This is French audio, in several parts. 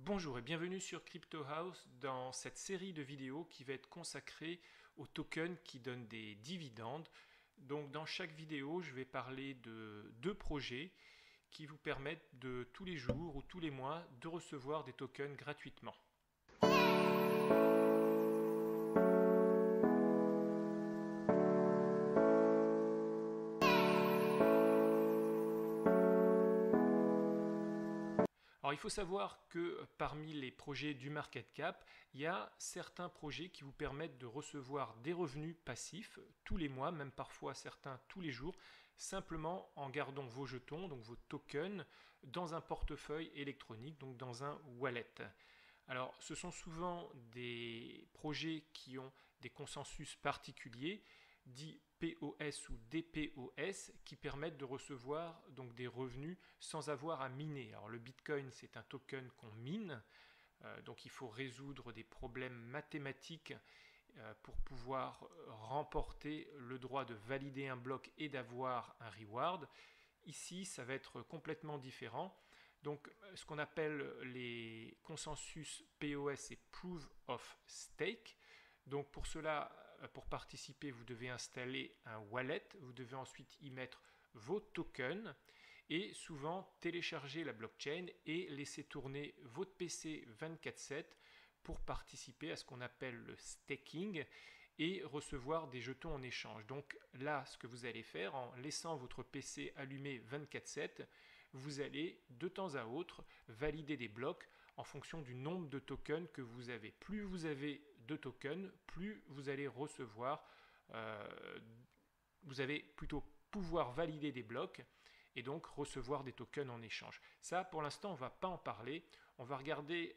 Bonjour et bienvenue sur Crypto House dans cette série de vidéos qui va être consacrée aux tokens qui donnent des dividendes. Donc dans chaque vidéo, je vais parler de deux projets qui vous permettent de tous les jours ou tous les mois de recevoir des tokens gratuitement. Alors il faut savoir que parmi les projets du market cap, il y a certains projets qui vous permettent de recevoir des revenus passifs tous les mois, même parfois certains tous les jours, simplement en gardant vos jetons, donc vos tokens, dans un portefeuille électronique, donc dans un wallet. Alors ce sont souvent des projets qui ont des consensus particuliers, dits POS ou DPoS, qui permettent de recevoir donc des revenus sans avoir à miner. Alors le Bitcoin, c'est un token qu'on mine, donc il faut résoudre des problèmes mathématiques pour pouvoir remporter le droit de valider un bloc et d'avoir un reward. Ici, ça va être complètement différent. Donc, ce qu'on appelle les consensus POS, c'est Proof of Stake. Donc, pour cela, pour participer, vous devez installer un wallet. Vous devez ensuite y mettre vos tokens et souvent télécharger la blockchain et laisser tourner votre PC 24/7 pour participer à ce qu'on appelle le staking et recevoir des jetons en échange. Donc là, ce que vous allez faire, en laissant votre PC allumé 24/7, vous allez de temps à autre valider des blocs en fonction du nombre de tokens que vous avez. Plus vous avez de tokens, plus vous allez recevoir, vous allez plutôt pouvoir valider des blocs et donc recevoir des tokens en échange. Ça, pour l'instant, on ne va pas en parler. On va regarder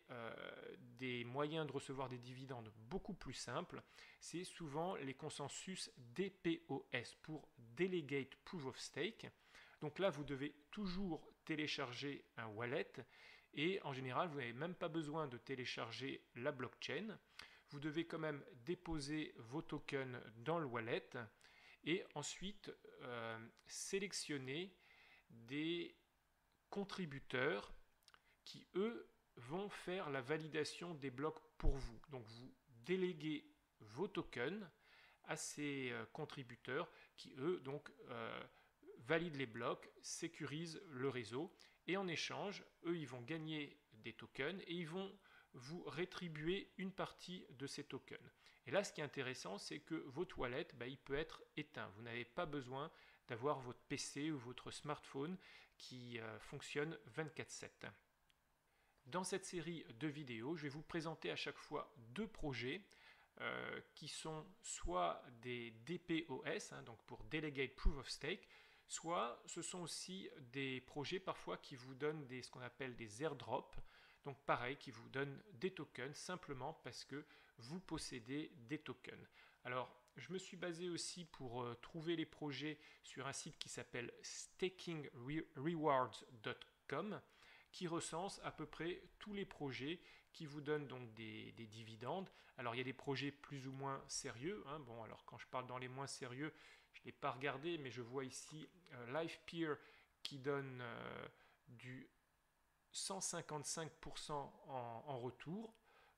des moyens de recevoir des dividendes beaucoup plus simples. C'est souvent les consensus DPoS pour Delegate Proof of Stake. Donc là, vous devez toujours télécharger un wallet et en général, vous n'avez même pas besoin de télécharger la blockchain. Vous devez quand même déposer vos tokens dans le wallet et ensuite sélectionner des contributeurs qui, eux, vont faire la validation des blocs pour vous. Donc vous déléguez vos tokens à ces contributeurs qui, eux, donc, valident les blocs, sécurisent le réseau et en échange, eux, ils vont gagner des tokens et ils vont vous rétribuer une partie de ces tokens. Et là, ce qui est intéressant, c'est que votre wallet, il peut être éteint. Vous n'avez pas besoin d'avoir votre PC ou votre smartphone qui fonctionne 24/7. Dans cette série de vidéos, je vais vous présenter à chaque fois deux projets qui sont soit des DPoS, donc pour Delegate Proof of Stake, soit ce sont aussi des projets parfois qui vous donnent ce qu'on appelle des airdrops, donc pareil, qui vous donnent des tokens simplement parce que vous possédez des tokens. Alors, je me suis basé aussi pour trouver les projets sur un site qui s'appelle stakingrewards.com qui recense à peu près tous les projets qui vous donnent donc des dividendes. Alors il y a des projets plus ou moins sérieux. Bon, alors quand je parle dans les moins sérieux, je ne l'ai pas regardé, mais je vois ici LifePeer qui donne du 155% en retour.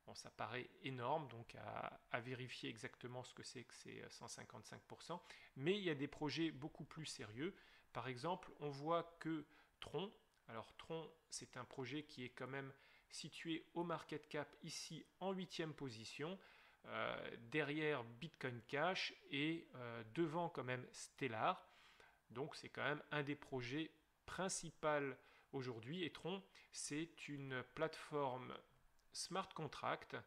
Bon, ça paraît énorme, donc à vérifier exactement ce que c'est que ces 155%. Mais il y a des projets beaucoup plus sérieux. Par exemple, on voit que Tron, alors Tron, c'est un projet qui est quand même situé au market cap ici en 8e position, derrière Bitcoin Cash et devant quand même Stellar. Donc c'est quand même un des projets principaux aujourd'hui. Et Tron, c'est une plateforme smart contract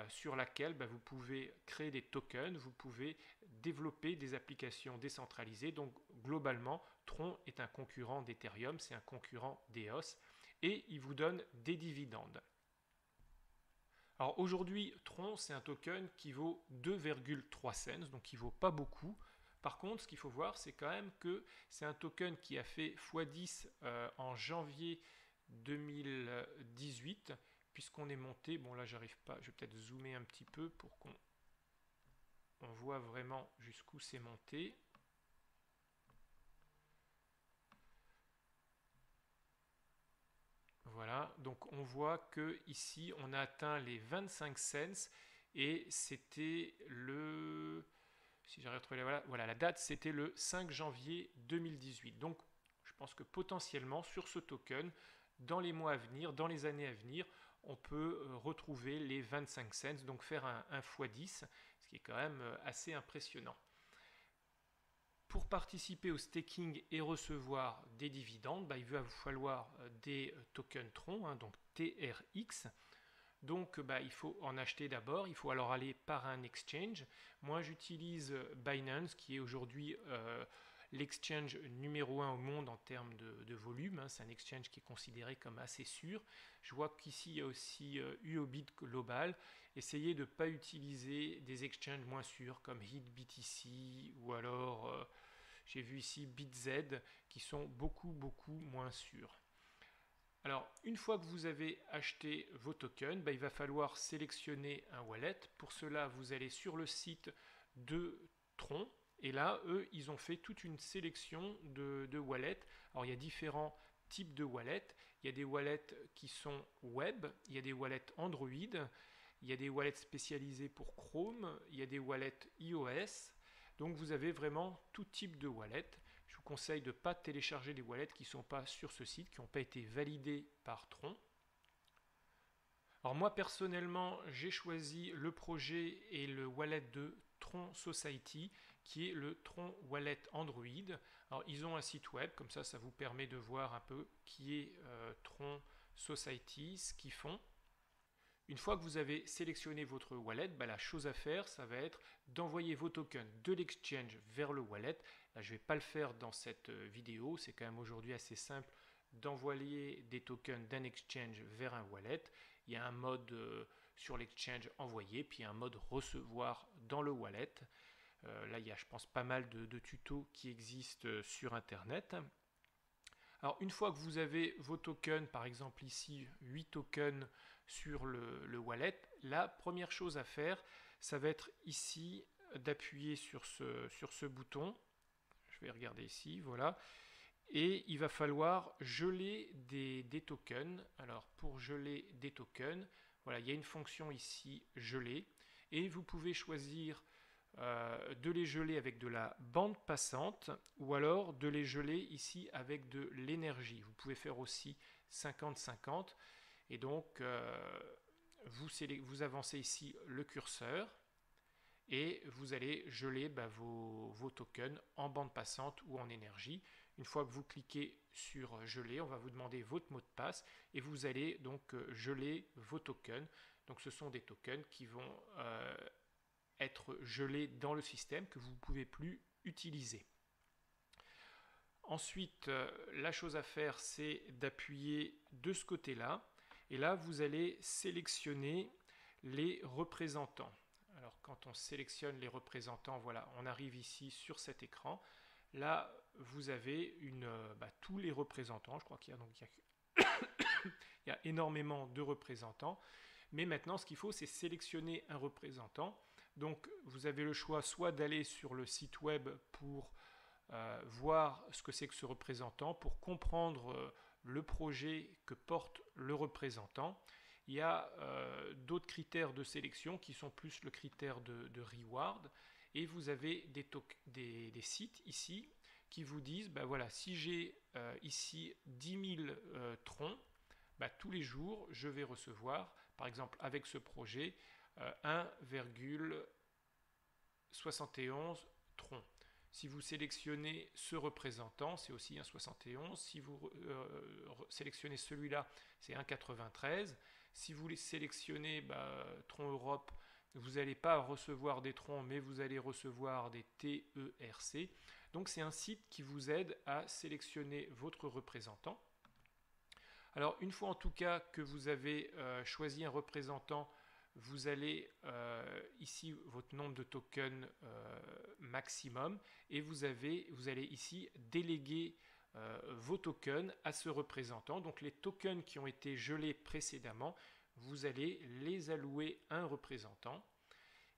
sur laquelle vous pouvez créer des tokens, vous pouvez développer des applications décentralisées. Donc globalement, Tron est un concurrent d'Ethereum, c'est un concurrent d'EOS et il vous donne des dividendes. Alors aujourd'hui, Tron, c'est un token qui vaut 2,3 cents, donc qui ne vaut pas beaucoup. Par contre, ce qu'il faut voir, c'est quand même que c'est un token qui a fait x10 en janvier 2018, puisqu'on est monté, bon là j'arrive pas, je vais peut-être zoomer un petit peu pour qu'on voit vraiment jusqu'où c'est monté. Voilà, donc on voit que ici on a atteint les 25 cents et c'était le, si j'arrive à retrouver, voilà, la date c'était le 5 janvier 2018. Donc je pense que potentiellement sur ce token, dans les mois à venir, dans les années à venir, on peut retrouver les 25 cents, donc faire un x10, ce qui est quand même assez impressionnant. Pour participer au staking et recevoir des dividendes, il va vous falloir des tokens Tron, donc TRX. Donc il faut en acheter d'abord, il faut alors aller par un exchange. Moi j'utilise Binance qui est aujourd'hui l'exchange numéro 1 au monde en termes de volume. C'est un exchange qui est considéré comme assez sûr. Je vois qu'ici il y a aussi UOBIT Global. Essayez de ne pas utiliser des exchanges moins sûrs comme HitBTC ou alors j'ai vu ici BitZ qui sont beaucoup moins sûrs. Alors, une fois que vous avez acheté vos tokens, il va falloir sélectionner un wallet. Pour cela, vous allez sur le site de Tron. Et là, eux, ils ont fait toute une sélection de wallets. Alors, il y a différents types de wallets. Il y a des wallets qui sont web, il y a des wallets Android, il y a des wallets spécialisés pour Chrome, il y a des wallets iOS. Donc, vous avez vraiment tout type de wallet. Je vous conseille de ne pas télécharger des wallets qui ne sont pas sur ce site, qui n'ont pas été validés par Tron. Alors moi personnellement, j'ai choisi le projet et le wallet de Tron Society, qui est le Tron Wallet Android. Alors ils ont un site web, comme ça vous permet de voir un peu qui est Tron Society, ce qu'ils font. Une fois que vous avez sélectionné votre wallet, la chose à faire, ça va être d'envoyer vos tokens de l'exchange vers le wallet. Là, je ne vais pas le faire dans cette vidéo, c'est quand même aujourd'hui assez simple d'envoyer des tokens d'un exchange vers un wallet. Il y a un mode sur l'exchange envoyer, puis un mode recevoir dans le wallet. Là, il y a, je pense, pas mal de tutos qui existent sur Internet. Alors, une fois que vous avez vos tokens, par exemple ici, 8 tokens sur le wallet, la première chose à faire, ça va être ici d'appuyer sur ce bouton. Je vais regarder ici, voilà. Et il va falloir geler des tokens. Alors, pour geler des tokens, voilà, il y a une fonction ici, geler. Et vous pouvez choisir de les geler avec de la bande passante ou alors de les geler ici avec de l'énergie. Vous pouvez faire aussi 50-50 et donc vous avancez ici le curseur et vous allez geler vos tokens en bande passante ou en énergie. Une fois que vous cliquez sur geler, on va vous demander votre mot de passe et vous allez donc geler vos tokens. Donc ce sont des tokens qui vont être gelés dans le système que vous ne pouvez plus utiliser. Ensuite, la chose à faire, c'est d'appuyer de ce côté-là. Et là, vous allez sélectionner les représentants. Alors, quand on sélectionne les représentants, voilà, on arrive ici sur cet écran. Là, vous avez tous les représentants. Je crois qu'il y a, il y a énormément de représentants. Mais maintenant, ce qu'il faut, c'est sélectionner un représentant. Donc, vous avez le choix soit d'aller sur le site web pour voir ce que c'est que ce représentant, pour comprendre le projet que porte le représentant. Il y a d'autres critères de sélection qui sont plus le critère de reward. Et vous avez des sites ici qui vous disent, voilà, si j'ai ici 10 000 troncs, tous les jours, je vais recevoir, par exemple avec ce projet, 1,71 troncs. Si vous sélectionnez ce représentant, c'est aussi un 71. Si vous sélectionnez celui-là, c'est un 93. Si vous sélectionnez Tron Europe, vous n'allez pas recevoir des troncs, mais vous allez recevoir des TERC. Donc c'est un site qui vous aide à sélectionner votre représentant. Alors une fois en tout cas que vous avez choisi un représentant, vous allez ici votre nombre de tokens maximum et vous allez ici déléguer vos tokens à ce représentant. Donc les tokens qui ont été gelés précédemment, vous allez les allouer à un représentant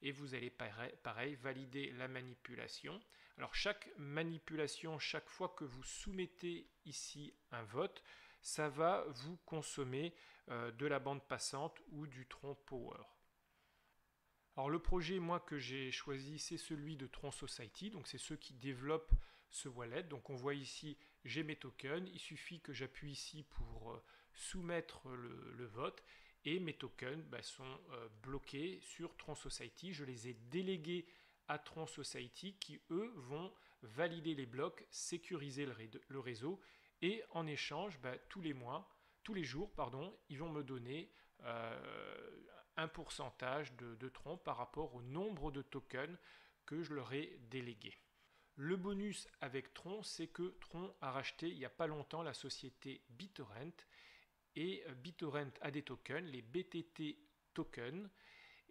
et vous allez pareil valider la manipulation. Alors chaque manipulation, chaque fois que vous soumettez ici un vote, ça va vous consommer de la bande passante ou du Tron Power. Alors le projet, moi, que j'ai choisi, c'est celui de Tron Society, donc c'est ceux qui développent ce wallet. Donc on voit ici, j'ai mes tokens, il suffit que j'appuie ici pour soumettre le vote, et mes tokens sont bloqués sur Tron Society. Je les ai délégués à Tron Society qui, eux, vont valider les blocs, sécuriser le réseau, et en échange, tous les jours, ils vont me donner un pourcentage de Tron par rapport au nombre de tokens que je leur ai délégués. Le bonus avec Tron, c'est que Tron a racheté il n'y a pas longtemps la société BitTorrent, et BitTorrent a des tokens, les BTT tokens,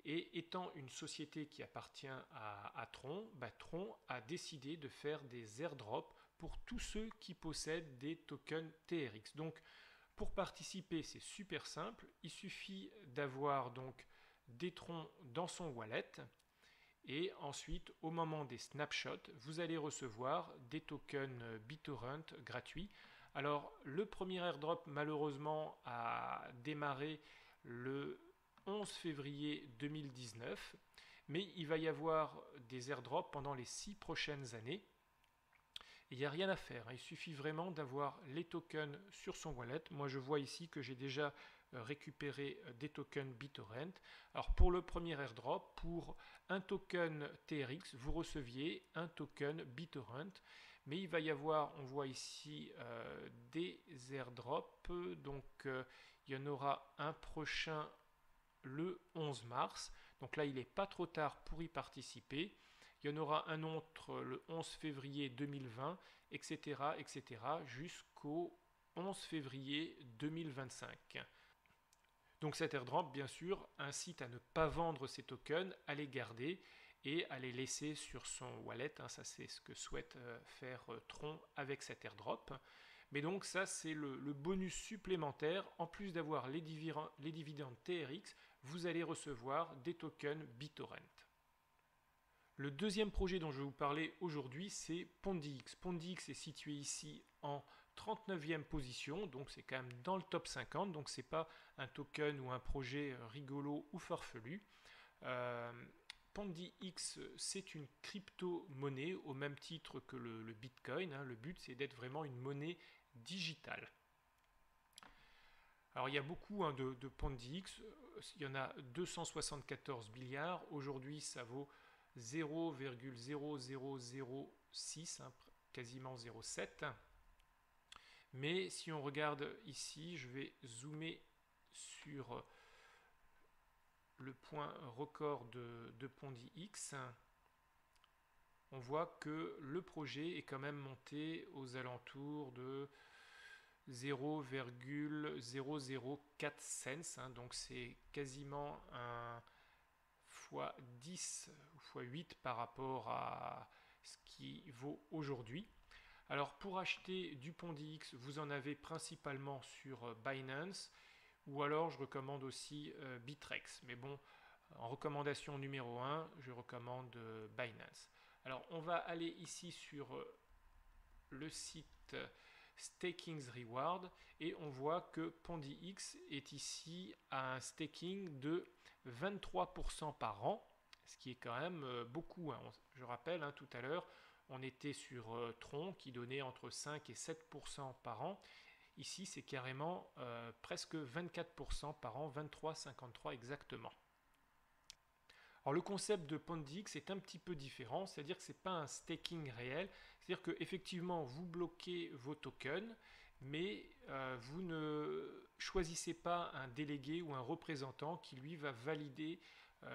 et étant une société qui appartient à Tron, Tron a décidé de faire des airdrops pour tous ceux qui possèdent des tokens TRX. Donc pour participer, c'est super simple, il suffit d'avoir donc des Tron dans son wallet, et ensuite au moment des snapshots, vous allez recevoir des tokens BitTorrent gratuits. Alors le premier airdrop malheureusement a démarré le 11 février 2019, mais il va y avoir des airdrops pendant les 6 prochaines années. Il n'y a rien à faire, il suffit vraiment d'avoir les tokens sur son wallet. Moi je vois ici que j'ai déjà récupéré des tokens BitTorrent. Alors pour le premier airdrop, pour un token TRX, vous receviez un token BitTorrent. Mais il va y avoir, on voit ici des airdrops, donc il y en aura un prochain le 11 mars, donc là il n'est pas trop tard pour y participer. Il y en aura un autre le 11 février 2020, etc., etc., jusqu'au 11 février 2025. Donc cet airdrop, bien sûr, incite à ne pas vendre ses tokens, à les garder et à les laisser sur son wallet. Ça, c'est ce que souhaite faire Tron avec cet airdrop. Mais donc ça, c'est le bonus supplémentaire. En plus d'avoir les dividendes TRX, vous allez recevoir des tokens BitTorrent. Le deuxième projet dont je vais vous parler aujourd'hui, c'est PondiX. PondiX est situé ici en 39e position, donc c'est quand même dans le top 50, donc c'est pas un token ou un projet rigolo ou farfelu. PondiX, c'est une crypto-monnaie au même titre que le Bitcoin. Le but, c'est d'être vraiment une monnaie digitale. Alors il y a beaucoup de PondiX, il y en a 274 milliards, aujourd'hui ça vaut 0,0006, quasiment 0,7. Mais si on regarde ici, je vais zoomer sur le point record de PondiX. On voit que le projet est quand même monté aux alentours de 0,004 cents, donc c'est quasiment un x10 ou x8 par rapport à ce qui vaut aujourd'hui. Alors pour acheter du PondiX, vous en avez principalement sur Binance, ou alors je recommande aussi Bittrex. Mais bon, en recommandation numéro 1, je recommande Binance. Alors on va aller ici sur le site Stakings Reward et on voit que PondiX est ici à un staking de 23% par an, ce qui est quand même beaucoup. Je rappelle, tout à l'heure, on était sur Tron qui donnait entre 5 et 7% par an. Ici, c'est carrément presque 24% par an, 23,53 exactement. Alors le concept de PondiX est un petit peu différent, c'est-à-dire que ce n'est pas un staking réel, c'est-à-dire qu'effectivement vous bloquez vos tokens, mais vous ne choisissez pas un délégué ou un représentant qui lui va valider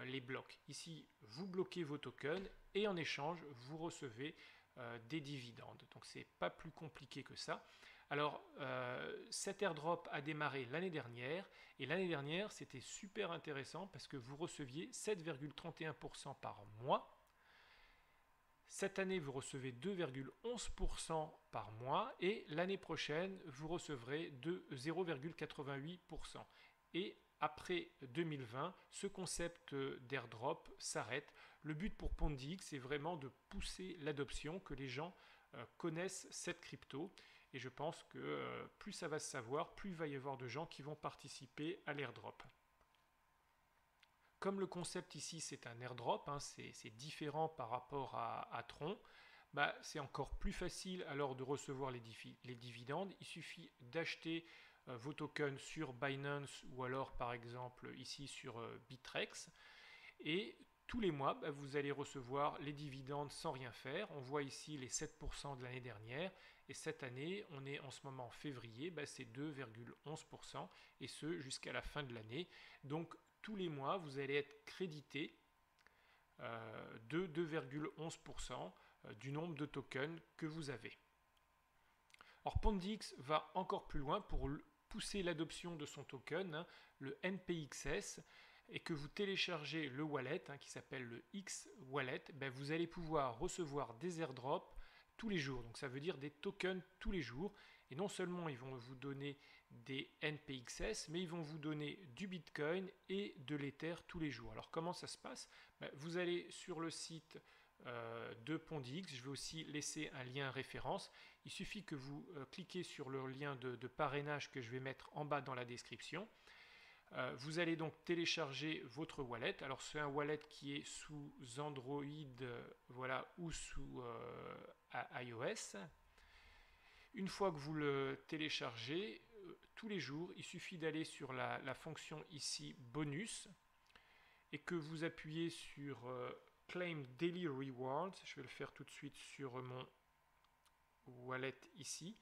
les blocs. Ici, vous bloquez vos tokens et en échange, vous recevez des dividendes. Donc c'est pas plus compliqué que ça. Alors, cet airdrop a démarré l'année dernière, et l'année dernière, c'était super intéressant parce que vous receviez 7,31% par mois. Cette année, vous recevez 2,11% par mois, et l'année prochaine, vous recevrez de 0,88%. Et après 2020, ce concept d'airdrop s'arrête. Le but pour PondiX, c'est vraiment de pousser l'adoption, que les gens connaissent cette crypto. et je pense que plus ça va se savoir, plus il va y avoir de gens qui vont participer à l'airdrop. Comme le concept ici c'est un airdrop, hein, c'est différent par rapport à Tron, bah, c'est encore plus facile alors de recevoir les dividendes. Il suffit d'acheter vos tokens sur Binance ou alors par exemple ici sur Bittrex, et tous les mois bah, vous allez recevoir les dividendes sans rien faire. On voit ici les 7% de l'année dernière, et cette année on est en ce moment en février, bah, c'est 2,11%, et ce jusqu'à la fin de l'année. Donc tous les mois vous allez être crédité de 2,11% du nombre de tokens que vous avez. Alors Pondix va encore plus loin pour pousser l'adoption de son token, hein, le NPXS, et que vous téléchargez le wallet qui s'appelle le X Wallet, ben vous allez pouvoir recevoir des airdrops tous les jours. Donc ça veut dire des tokens tous les jours. Et non seulement ils vont vous donner des NPXS, mais ils vont vous donner du Bitcoin et de l'Ether tous les jours. Alors comment ça se passe? Ben, vous allez sur le site de Pondix. Je vais aussi laisser un lien référence. Il suffit que vous cliquez sur le lien de parrainage que je vais mettre en bas dans la description. Vous allez donc télécharger votre wallet. Alors c'est un wallet qui est sous Android voilà, ou sous iOS. Une fois que vous le téléchargez, tous les jours, il suffit d'aller sur la fonction ici bonus et que vous appuyez sur Claim Daily Rewards. Je vais le faire tout de suite sur mon wallet ici.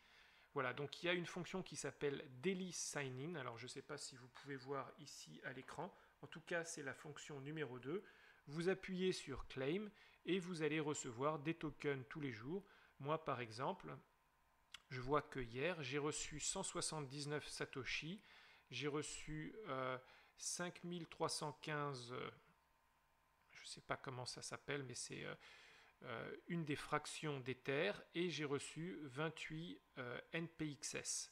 Voilà, donc il y a une fonction qui s'appelle Daily Sign In. Alors je ne sais pas si vous pouvez voir ici à l'écran. En tout cas, c'est la fonction numéro 2. Vous appuyez sur Claim et vous allez recevoir des tokens tous les jours. Moi, par exemple, je vois que hier, j'ai reçu 179 Satoshi. J'ai reçu 5315, je ne sais pas comment ça s'appelle, mais c'est une des fractions d'Ether, et j'ai reçu 28 NPXS.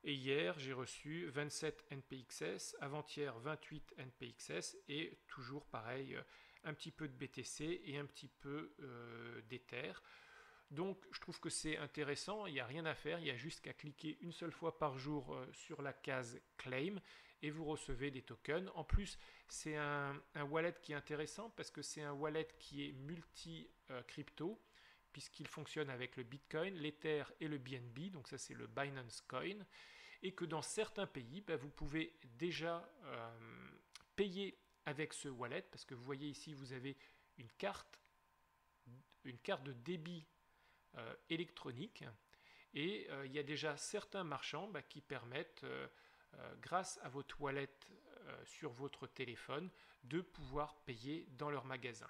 Et hier, j'ai reçu 27 NPXS, avant-hier 28 NPXS, et toujours pareil, un petit peu de BTC et un petit peu d'Ether. Donc je trouve que c'est intéressant, il n'y a rien à faire, il y a juste qu'à cliquer une seule fois par jour sur la case Claim et vous recevez des tokens. En plus, c'est un wallet qui est intéressant parce que c'est un wallet qui est multi-crypto, puisqu'il fonctionne avec le Bitcoin, l'Ether et le BNB, donc ça c'est le Binance Coin, et que dans certains pays, bah, vous pouvez déjà payer avec ce wallet, parce que vous voyez ici, vous avez une carte de débit électronique, et il y a déjà certains marchands bah, qui permettent, grâce à votre wallet sur votre téléphone, de pouvoir payer dans leur magasin.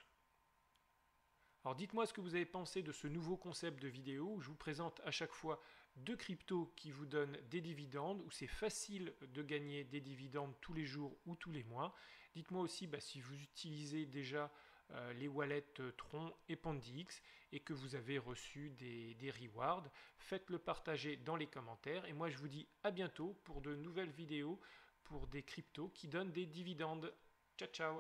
Alors dites-moi ce que vous avez pensé de ce nouveau concept de vidéo où je vous présente à chaque fois deux cryptos qui vous donnent des dividendes, où c'est facile de gagner des dividendes tous les jours ou tous les mois. Dites-moi aussi bah, si vous utilisez déjà les wallets Tron et Pondix et que vous avez reçu des rewards. Faites-le partager dans les commentaires et moi je vous dis à bientôt pour de nouvelles vidéos pour des cryptos qui donnent des dividendes. Ciao ciao.